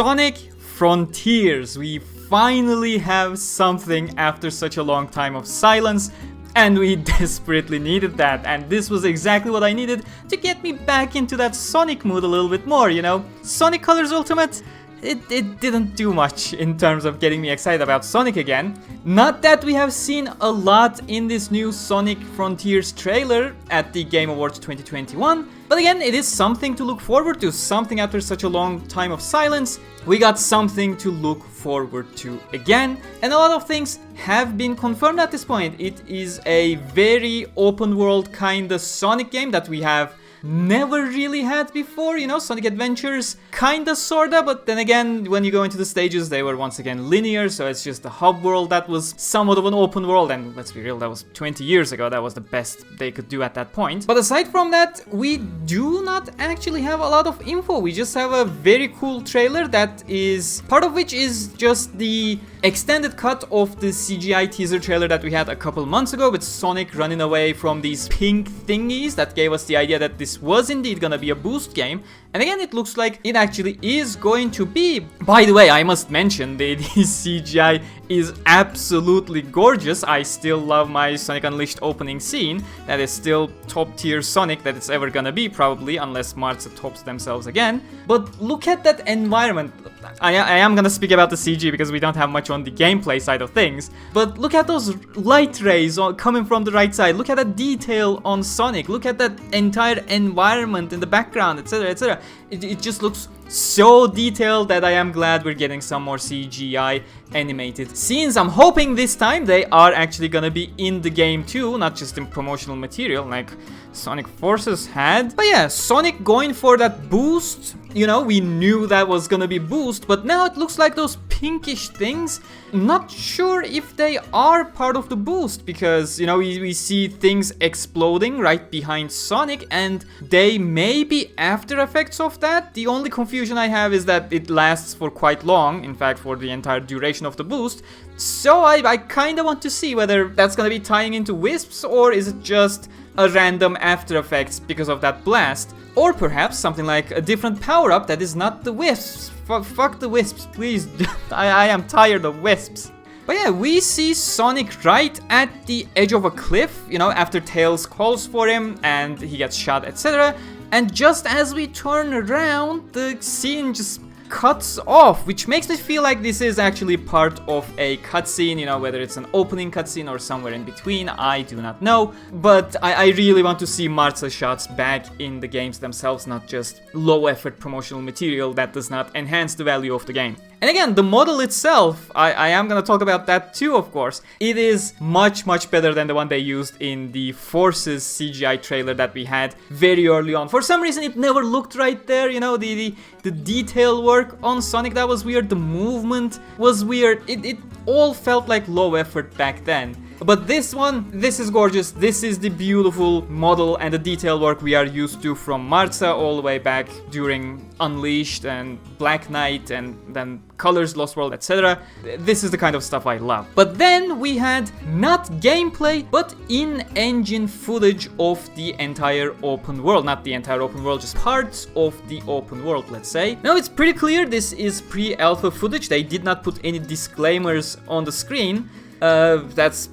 Sonic Frontiers. We finally have something after such a long time of silence, and we desperately needed that, and this was exactly what I needed to get me back into that Sonic mood a little bit more, you know? Sonic Colors Ultimate, it didn't do much in terms of getting me excited about Sonic again. Not that we have seen a lot in this new Sonic Frontiers trailer at the Game Awards 2021, but again, it is something to look forward to, something after such a long time of silence. We got something to look forward to again, and a lot of things have been confirmed at this point. It is a very open world kind of Sonic game that we have never really had before, you know, Sonic Adventures, kinda sorta, but then again, when you go into the stages, they were once again linear, so it's just a hub world that was somewhat of an open world, and let's be real, that was 20 years ago, that was the best they could do at that point. But aside from that, we do not actually have a lot of info. We just have a very cool trailer that is, part of which is just the extended cut of the CGI teaser trailer that we had a couple months ago with Sonic running away from these pink thingies that gave us the idea that this was indeed gonna be a boost game. And again, it looks like it actually is going to be. By the way, I must mention the CGI is absolutely gorgeous. I still love my Sonic Unleashed opening scene. That is still top tier Sonic that it's ever gonna be, probably, unless Martha tops themselves again. But look at that environment. I am gonna speak about the CG because we don't have much on the gameplay side of things. But look at those light rays coming from the right side. Look at that detail on Sonic. Look at that entire environment in the background, etc, etc. It just looks so detailed that I am glad we're getting some more CGI animated scenes. I'm hoping this time they are actually gonna be in the game too, not just in promotional material like Sonic Forces had. But yeah, Sonic going for that boost. You know, we knew that was gonna be boost, but now it looks like those pinkish things. Not sure if they are part of the boost, because, you know, we see things exploding right behind Sonic, and they may be after effects of that. The only confusion I have is that it lasts for quite long, in fact, for the entire duration of the boost. So I kind of want to see whether that's gonna be tying into Wisps, or is it just a random after effects because of that blast. Or perhaps something like a different power-up that is not the Wisps. Fuck the Wisps, please. I am tired of Wisps. But yeah, we see Sonic right at the edge of a cliff, you know, after Tails calls for him and he gets shot, etc. And just as we turn around, the scene just cuts off, which makes me feel like this is actually part of a cutscene, you know, whether it's an opening cutscene or somewhere in between, I do not know. But I really want to see Martha shots back in the games themselves, not just low effort promotional material that does not enhance the value of the game. And again, the model itself, I am gonna talk about that too, of course. It is much better than the one they used in the Forces CGI trailer that we had very early on. For some reason, it never looked right there, you know, the detail work on Sonic, that was weird, the movement was weird, it all felt like low effort back then. But this one, this is gorgeous. This is the beautiful model and the detail work we are used to from Martha all the way back during Unleashed and Black Knight and then Colors, Lost World, etc. This is the kind of stuff I love. But then we had not gameplay, but in-engine footage of the entire open world. Not the entire open world, just parts of the open world, let's say. Now it's pretty clear this is pre-alpha footage. They did not put any disclaimers on the screen. That's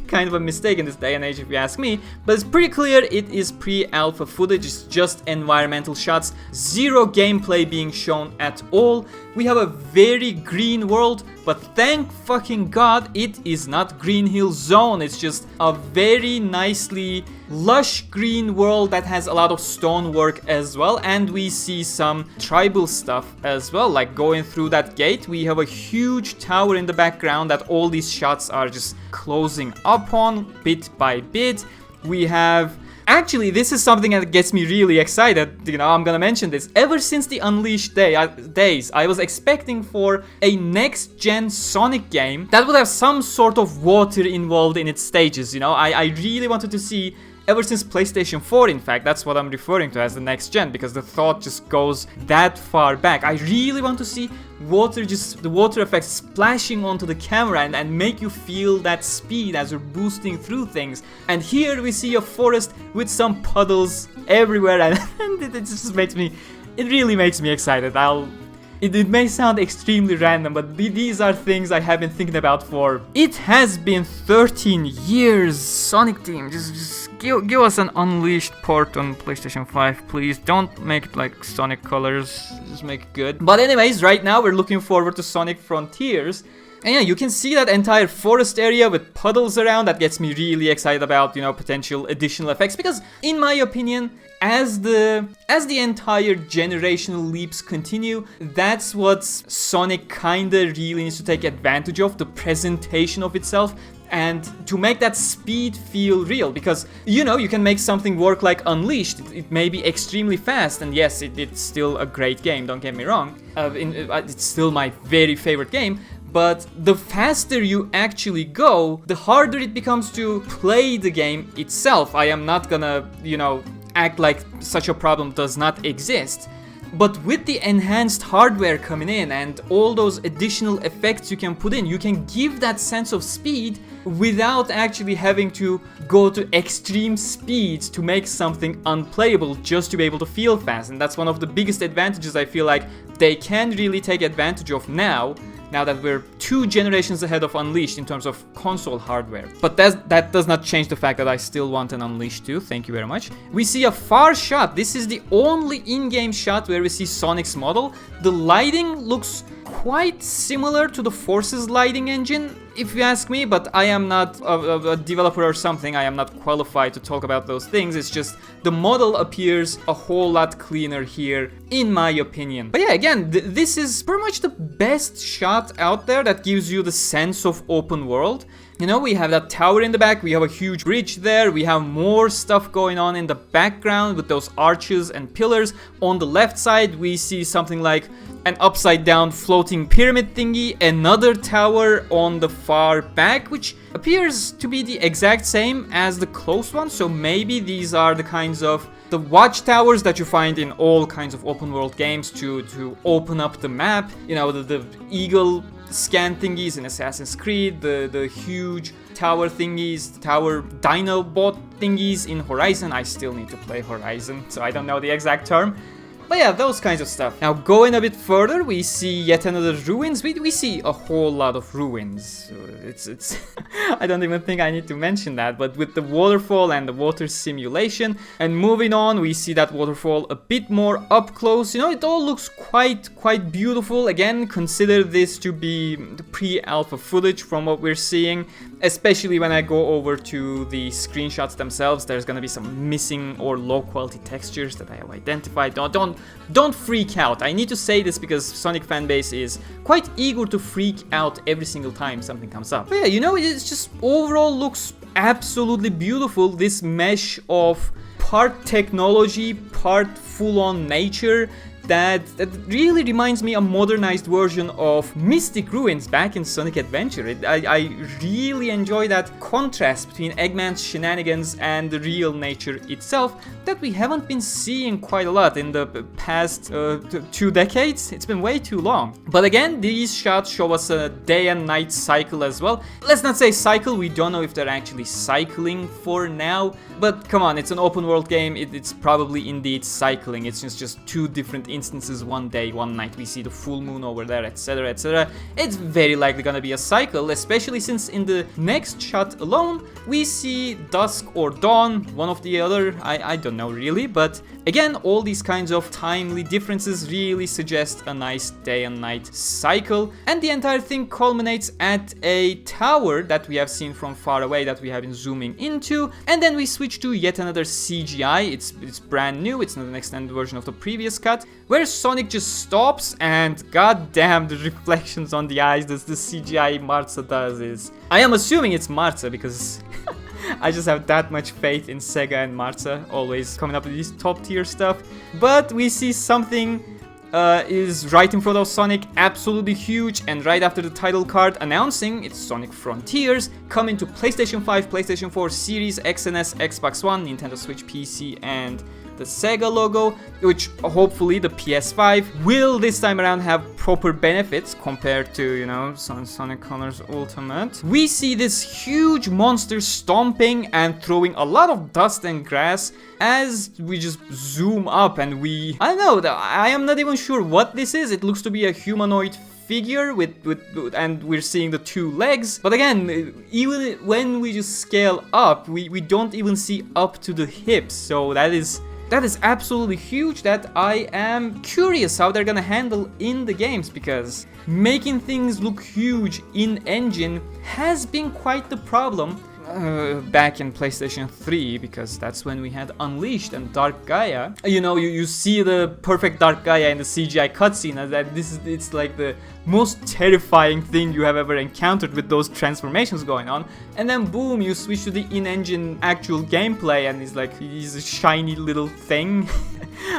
kind of a mistake in this day and age if you ask me, but it's pretty clear it is pre-alpha footage. It's just environmental shots, zero gameplay being shown at all. We have a very green world, but thank fucking god it is not Green Hill Zone. It's just a very nicely lush green world that has a lot of stonework as well, and we see some tribal stuff as well, like going through that gate. We have a huge tower in the background that all these shots are just closing up on bit by bit. We have actually, this is something that gets me really excited. You know, I'm gonna mention this. Ever since the Unleashed days, I was expecting for a next-gen Sonic game that would have some sort of water involved in its stages, you know? I really wanted to see, ever since PlayStation 4, in fact, that's what I'm referring to as the next gen, because the thought just goes that far back. I really want to see water, just the water effects splashing onto the camera and make you feel that speed as you're boosting through things. And here we see a forest with some puddles everywhere, and it just makes me, it really makes me excited. it may sound extremely random, but these are things I have been thinking about for... It has been 13 years! Sonic team, just give us an Unleashed port on PlayStation 5, please. Don't make it like Sonic colors, just make it good. But anyways, right now we're looking forward to Sonic Frontiers. And yeah, you can see that entire forest area with puddles around. That gets me really excited about, you know, potential additional effects. Because in my opinion, as the entire generational leaps continue, that's what Sonic kinda really needs to take advantage of, the presentation of itself. And to make that speed feel real, because, you know, you can make something work like Unleashed. It may be extremely fast, and yes, it's still a great game, don't get me wrong. It's still my very favorite game. But the faster you actually go, the harder it becomes to play the game itself. I am not gonna, you know, act like such a problem does not exist. But with the enhanced hardware coming in and all those additional effects you can put in, you can give that sense of speed without actually having to go to extreme speeds to make something unplayable just to be able to feel fast. And that's one of the biggest advantages I feel like they can really take advantage of now that we're 2 generations ahead of Unleashed in terms of console hardware. But that does not change the fact that I still want an Unleashed 2, thank you very much. We see a far shot. This is the only in-game shot where we see Sonic's model. The lighting looks quite similar to the Force's lighting engine, if you ask me, but I am not a developer or something. I am not qualified to talk about those things. It's just the model appears a whole lot cleaner here, in my opinion. But yeah, again, this is pretty much the best shot out there that gives you the sense of open world. You know, we have that tower in the back, we have a huge bridge there, we have more stuff going on in the background with those arches and pillars. On the left side, we see something like an upside down floating pyramid thingy, another tower on the far back, which appears to be the exact same as the close one. So maybe these are the kinds of the watchtowers that you find in all kinds of open world games to open up the map. You know, the eagle scan thingies in Assassin's Creed, the huge tower thingies, tower Dinobot thingies in Horizon. I still need to play Horizon, so I don't know the exact term. But yeah, those kinds of stuff. Now, going a bit further, we see yet another ruins. We see a whole lot of ruins. It's I don't even think I need to mention that, but with the waterfall and the water simulation. And moving on, we see that waterfall a bit more up close. You know, it all looks quite beautiful. Again, consider this to be the pre-alpha footage from what we're seeing. Especially when I go over to the screenshots themselves, there's gonna be some missing or low quality textures that I have identified. Don't freak out. I need to say this because Sonic fanbase is quite eager to freak out every single time something comes up. But yeah, you know, it's just overall looks absolutely beautiful. This mesh of part technology, part full-on nature. That really reminds me a modernized version of Mystic Ruins back in Sonic Adventure. I really enjoy that contrast between Eggman's shenanigans and the real nature itself that we haven't been seeing quite a lot in the past 2 decades. It's been way too long. But again, these shots show us a day and night cycle as well. Let's not say cycle, we don't know if they're actually cycling for now. But come on, it's an open world game, it's probably indeed cycling. It's just 2 different instances, one day, one night. We see the full moon over there, etc, etc. It's very likely gonna be a cycle, especially since in the next shot alone, we see dusk or dawn, one of the other, I don't know really. But again, all these kinds of timely differences really suggest a nice day and night cycle. And the entire thing culminates at a tower that we have seen from far away that we have been zooming into. And then we switch to yet another CGI. It's brand new, it's not an extended version of the previous cut, where Sonic just stops and goddamn the reflections on the eyes that the CGI Marza does is... I am assuming it's Marza because I just have that much faith in Sega and Marza, always coming up with this top tier stuff. But we see something is right in front of Sonic, absolutely huge, and right after the title card announcing it's Sonic Frontiers, coming to PlayStation 5, PlayStation 4, Series X and S, Xbox One, Nintendo Switch, PC, and the Sega logo, which hopefully the PS5 will this time around have proper benefits compared to, you know, Sonic Colors Ultimate. We see this huge monster stomping and throwing a lot of dust and grass as we just zoom up, and I don't know, I am not even sure what this is. It looks to be a humanoid figure and we're seeing the two legs, but again, even when we just scale up, we don't even see up to the hips, so that is absolutely huge. That I am curious how they're gonna handle in the games, because making things look huge in engine has been quite the problem back in PlayStation 3, because that's when we had Unleashed and Dark Gaia. You know, you see the perfect Dark Gaia in the CGI cutscene, and that it's like the most terrifying thing you have ever encountered with those transformations going on. And then boom, you switch to the in-engine actual gameplay, and he's a shiny little thing.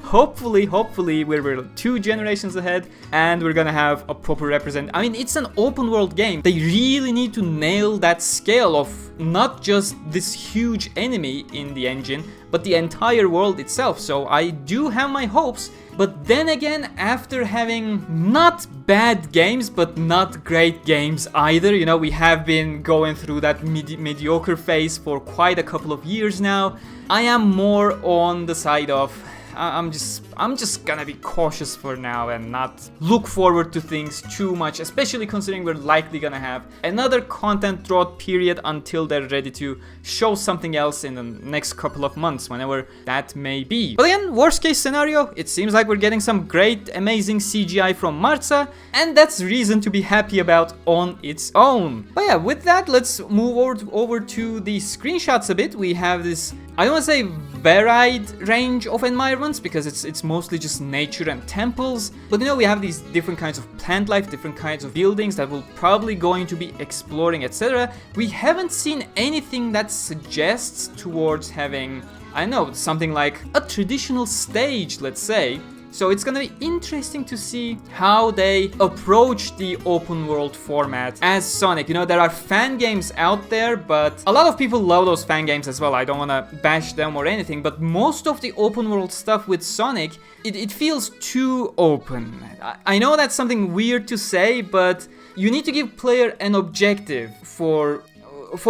Hopefully we're 2 generations ahead and we're gonna have a proper I mean, it's an open world game. They really need to nail that scale of not just this huge enemy in the engine, but the entire world itself. So I do have my hopes, but then again, after having not bad games but not great games either, you know, we have been going through that mediocre phase for quite a couple of years now. I am more on the side of I'm just gonna be cautious for now and not look forward to things too much, especially considering we're likely gonna have another content drought period until they're ready to show something else in the next couple of months, whenever that may be. But again, worst case scenario, it seems like we're getting some great, amazing CGI from Marza, and that's reason to be happy about on its own. But yeah, with that, let's move over to the screenshots a bit. We have this, I don't want to say varied range of environments, because it's mostly just nature and temples, but you know, we have these different kinds of plant life, different kinds of buildings that we're probably going to be exploring, etc. We haven't seen anything that suggests towards having, I don't know, something like a traditional stage, let's say. So it's gonna be interesting to see how they approach the open world format as Sonic. You know, there are fan games out there, but a lot of people love those fan games as well. I don't wanna bash them or anything, but most of the open world stuff with Sonic, it feels too open. I know that's something weird to say, but you need to give player an objective for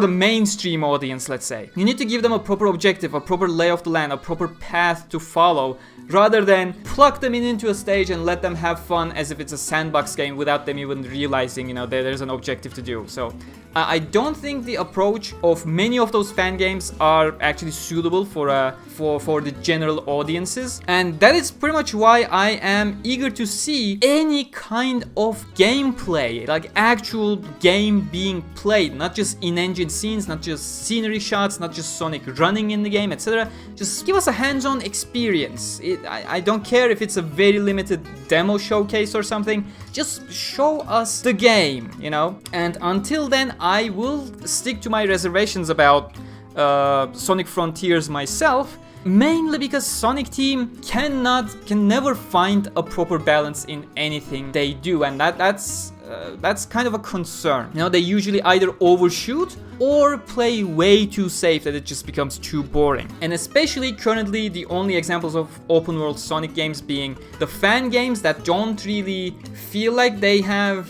the mainstream audience, let's say. You need to give them a proper objective, a proper lay of the land, a proper path to follow, rather than plug them into a stage and let them have fun as if it's a sandbox game without them even realizing, you know, there's an objective to do. So I don't think the approach of many of those fan games are actually suitable for the general audiences, and that is pretty much why I am eager to see any kind of gameplay, like actual game being played, not just in-engine scenes, not just scenery shots, not just Sonic running in the game, etc. Just give us a hands-on experience. I don't care if it's a very limited demo showcase or something, just show us the game, you know? And until then, I will stick to my reservations about Sonic Frontiers myself, mainly because Sonic Team can never find a proper balance in anything they do, and that's kind of a concern. You know, they usually either overshoot or play way too safe that it just becomes too boring. And especially currently, the only examples of open world Sonic games being the fan games that don't really feel like they have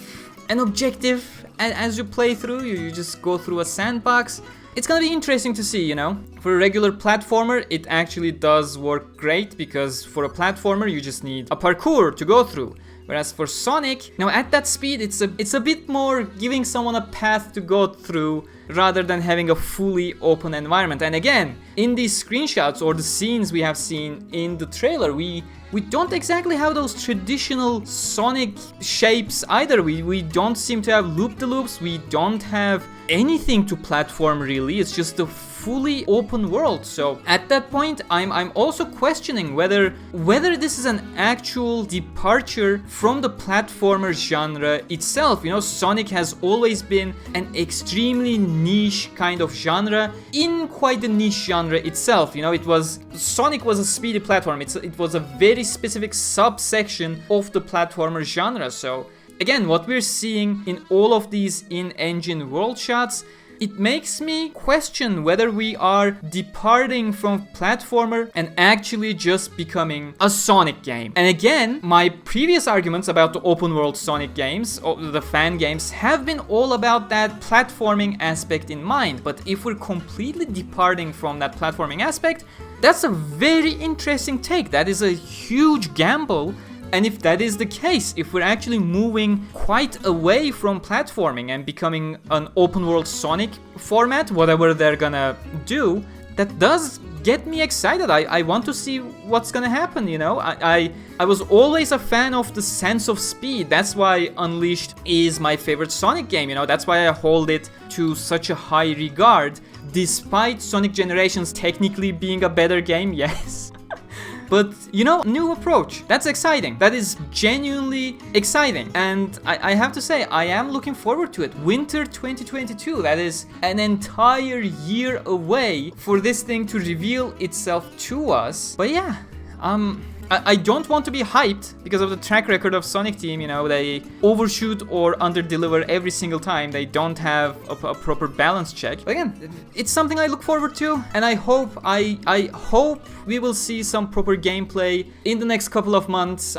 an objective. And as you play through, you just go through a sandbox. It's gonna be interesting to see, you know. For a regular platformer, it actually does work great, because for a platformer, you just need a parkour to go through. Whereas for Sonic, now at that speed, it's a bit more giving someone a path to go through rather than having a fully open environment. And again, in these screenshots or the scenes we have seen in the trailer, we don't exactly have those traditional Sonic shapes either. We don't seem to have loop-de-loops, we don't have anything to platform really, it's just a fully open world. So at that point, I'm also questioning whether this is an actual departure from the platformer genre itself. You know, Sonic has always been an extremely niche kind of genre in quite the niche genre itself. You know, Sonic was a speedy platform. It was a very specific subsection of the platformer genre. So again, what we're seeing in all of these in-engine world shots, it makes me question whether we are departing from platformer and actually just becoming a Sonic game. And again, my previous arguments about the open world Sonic games, or the fan games, have been all about that platforming aspect in mind. But if we're completely departing from that platforming aspect, that's a very interesting take. That is a huge gamble. And if that is the case, if we're actually moving quite away from platforming and becoming an open world Sonic format, whatever they're gonna do, that does get me excited. I want to see what's gonna happen, you know? I was always a fan of the sense of speed. That's why Unleashed is my favorite Sonic game, you know? That's why I hold it to such a high regard, despite Sonic Generations technically being a better game, yes. But, you know, new approach. That's exciting. That is genuinely exciting. And I have to say, I am looking forward to it. Winter 2022. That is an entire year away for this thing to reveal itself to us. But yeah, I don't want to be hyped because of the track record of Sonic Team, you know, they overshoot or underdeliver every single time. They don't have a proper balance check. But again, it's something I look forward to, and I hope we will see some proper gameplay in the next couple of months.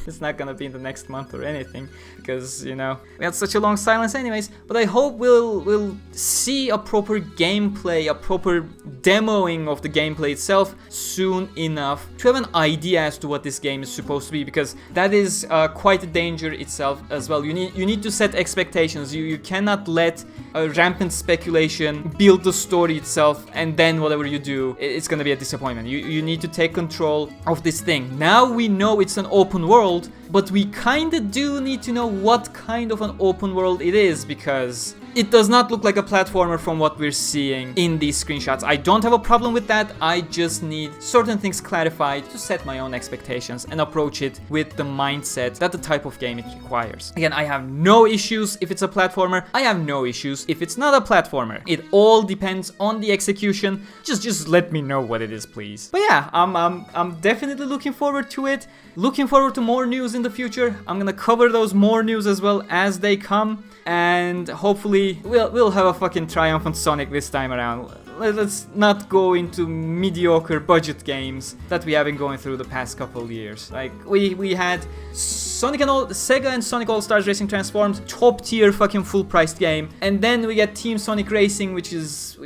It's not gonna be in the next month or anything because, you know, we had such a long silence anyways, but I hope we'll see a proper gameplay, a proper demoing of the gameplay itself soon enough to have an idea as to what this game is supposed to be, because that is quite a danger itself as well. You need to set expectations. You cannot let rampant speculation build the story itself, and then whatever you do, it's gonna be a disappointment. You need to take control of this thing. Now we know it's an open world, but we kinda do need to know what kind of an open world it is, because it does not look like a platformer from what we're seeing in these screenshots. I don't have a problem with that. I just need certain things clarified to set my own expectations and approach it with the mindset that the type of game it requires. Again, I have no issues if it's a platformer. I have no issues if it's not a platformer. It all depends on the execution. Just let me know what it is, please. But yeah, I'm definitely looking forward to it. Looking forward to more news in the future. I'm gonna cover those more news as well as they come. And hopefully we'll have a fucking triumphant Sonic this time around. Let's not go into mediocre budget games that we have been going through the past couple of years. Like we had Sega and Sonic All-Stars Racing Transformed, top tier fucking full priced game, and then we get Team Sonic Racing, which is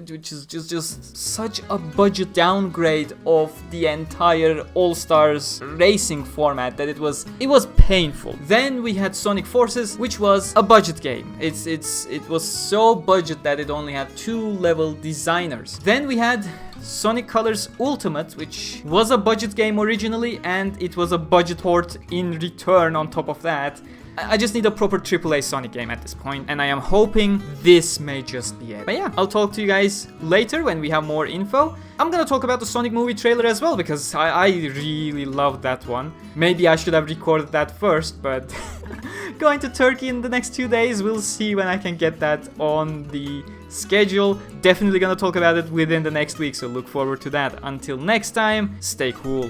just such a budget downgrade of the entire All-Stars Racing format that it was painful. Then we had Sonic Forces, which was a budget game. It was so budget that it only had 2 level designers. Then we had Sonic Colors Ultimate, which was a budget game originally, and it was a budget port in return on top of that. I just need a proper AAA Sonic game at this point, and I am hoping this may just be it. But yeah, I'll talk to you guys later when we have more info. I'm gonna talk about the Sonic movie trailer as well, because I really loved that one. Maybe I should have recorded that first, but going to Turkey in the next 2 days, we'll see when I can get that on the schedule. Definitely gonna talk about it within the next week, so look forward to that. Until next time, stay cool.